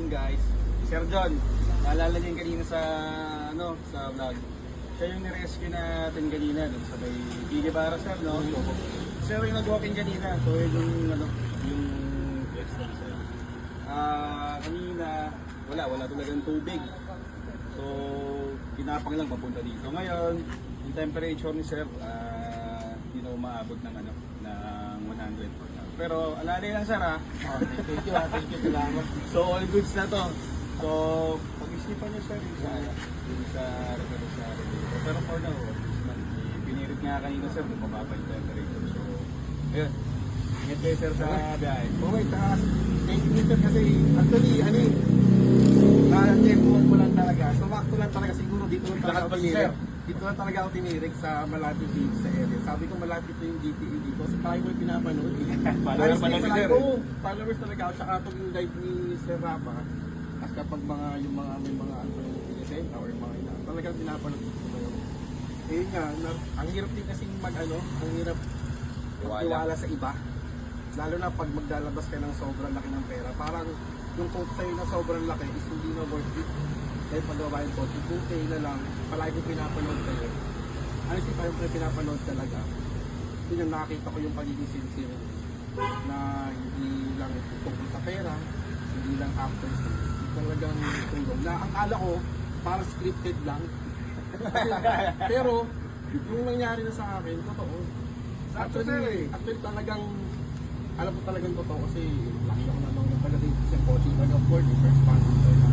Guys, Sir John, naalala niyo yung kanina sa sa vlog. Siya yung ni-rescue natin kanina dun sa may Bige Bara, sir, no? Sir yung nag-walking kanina. So yung yung kanina wala talagang tubig. So pinapang lang papunta dito. Ngayon, yung temperature ni sir hindi na umaabot ng ng 100. Pero alalay lang sir ha. Thank you, salamat. So all goods na to. So pag-isipan niyo sir yung sa regulator. Pero for now, pinirit nga kanina sir, mababa yung temperature. So ayun. Ingat kayo sir sa biyahe. Okay, thank you sir kasi actually, check mo lang talaga. So wakto lang talaga siguro dito lang talaga ako tinirik. Dito lang talaga ako tinirik sa malapit dito sa area. Sabi ko malapit na yung GTE dito. Kasi tayo ko yung pinapanood. Followers pala si sir. Followers talaga ako. Tsaka itong yung live ni Sir Rafa. At kapag may mga PSN or mga ina, talagang pinapanood ko ngayon. Eh nga, ang hirap din kasi ang hirap magtiwala sa iba. Lalo na pag maglalabas ka ng sobrang laki ng pera. Parang yung quote sa'yo na sobrang laki is hindi na worth it. Dahil pagawa yung quote, yung 2K na lang, palagi ko pinapanood sa'yo. Honestly, parang pinapanood talaga. Yun yung nakakita ko yung pagiging sincere na hindi lang tungkol sa pera, hindi lang after sales. Talagang tulong. Na ang kala ko, parang scripted lang. Pero, yung nangyari na sa akin, totoo. Actually talagang alam ko talagang totoo kasi laki ako na nung talagang isang coaching talaga of course, first sponsor na.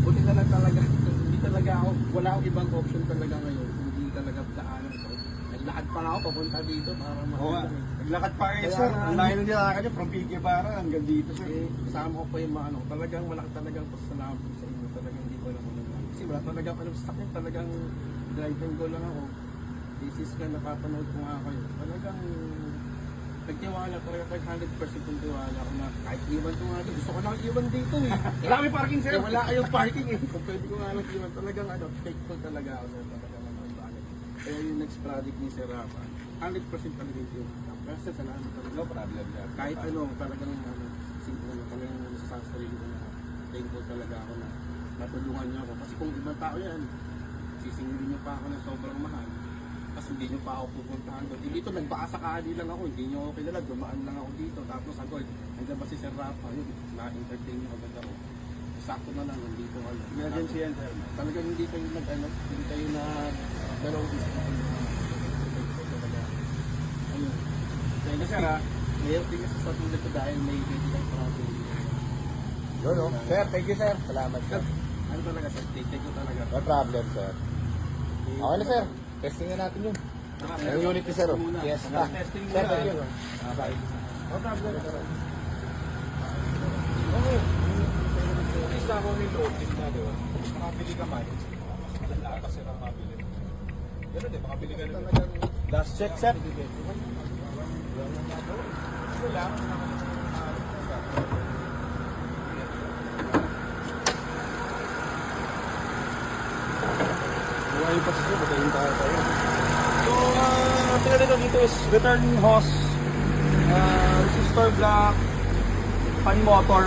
Buti na lang talaga, hindi talaga ako, wala akong ibang option talaga ngayon, hindi talaga daanan ko. Naglakad pa ako papunta dito para Naglakad pa kayo sir, ang layo ng nilakad niyo from Bige Bara hanggang dito sir. Kasama ko pa yung mga talagang malaki talagang pasalamat ko sa inyo, talagang hindi ko alam ano lang. Kasi wala talagang sa akin, talagang drive and go lang ako. Thesis ka, napapanood ko nga kayo. Talagang nagtiwala talaga, 500% yung tiwala ko na kahit iwan ko nga dito. Gusto ko lang iwan dito eh. Wala kami parking sir. Wala kayong parking eh. Kung pwede ko nga lang iwan, talagang faithful talaga ako sir. Talagang bakit. Kaya yung next project ni Sir Rafa, 100% talaga yung tiwala. Kasi salamat talaga. No problem sir. Kahit talagang talagang masasasarili ko na thankful talaga ako na natulungan niyo ako. Kasi kung ibang tao yan, sisingilin niyo pa ako ng sobrang mahal. Kasi hindi nyo pa ako pupuntahan doon. Dito nagbaka sakali lang ako, hindi nyo ako kilala, dumaan lang ako dito. Tapos ako, nandiyan ba si Sir Rafa, yun, na-entertain nyo agad ako. Sakto na lang, hindi ko alam. Emergency yan sir. Talagang hindi kayo hindi kayo na dalawang ayun. Thank you sir ha. Mayroon din kasi sa tulad ko dahil may medical problem. Yun, no? Sir, thank you, sir. Salamat, sir. Ano talaga, sir? Take ko talaga. No problem, sir. Okay na, sir. Testing na natin yun. Yung unit ni sir, oh. Yes, na. Testing Sir, muna. thank you. Bye. No problem, sir. Okay. Isa ako ni loading na, di ba? Makabili ka man. Wala kasi na mabili. Ganun eh, makabili ka rin. Last check, sir. Wala. Buhay pa siya, patayin tayo. So, pinalito dito is return hose, resistor block, fan motor.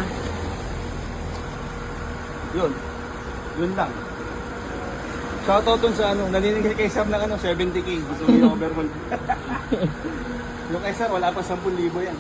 Yun lang. Shoutout dun sa naninigay kay Sam ng 70k. Gusto mo yung overhaul. Yung kay Sir, wala pa 10,000 yan.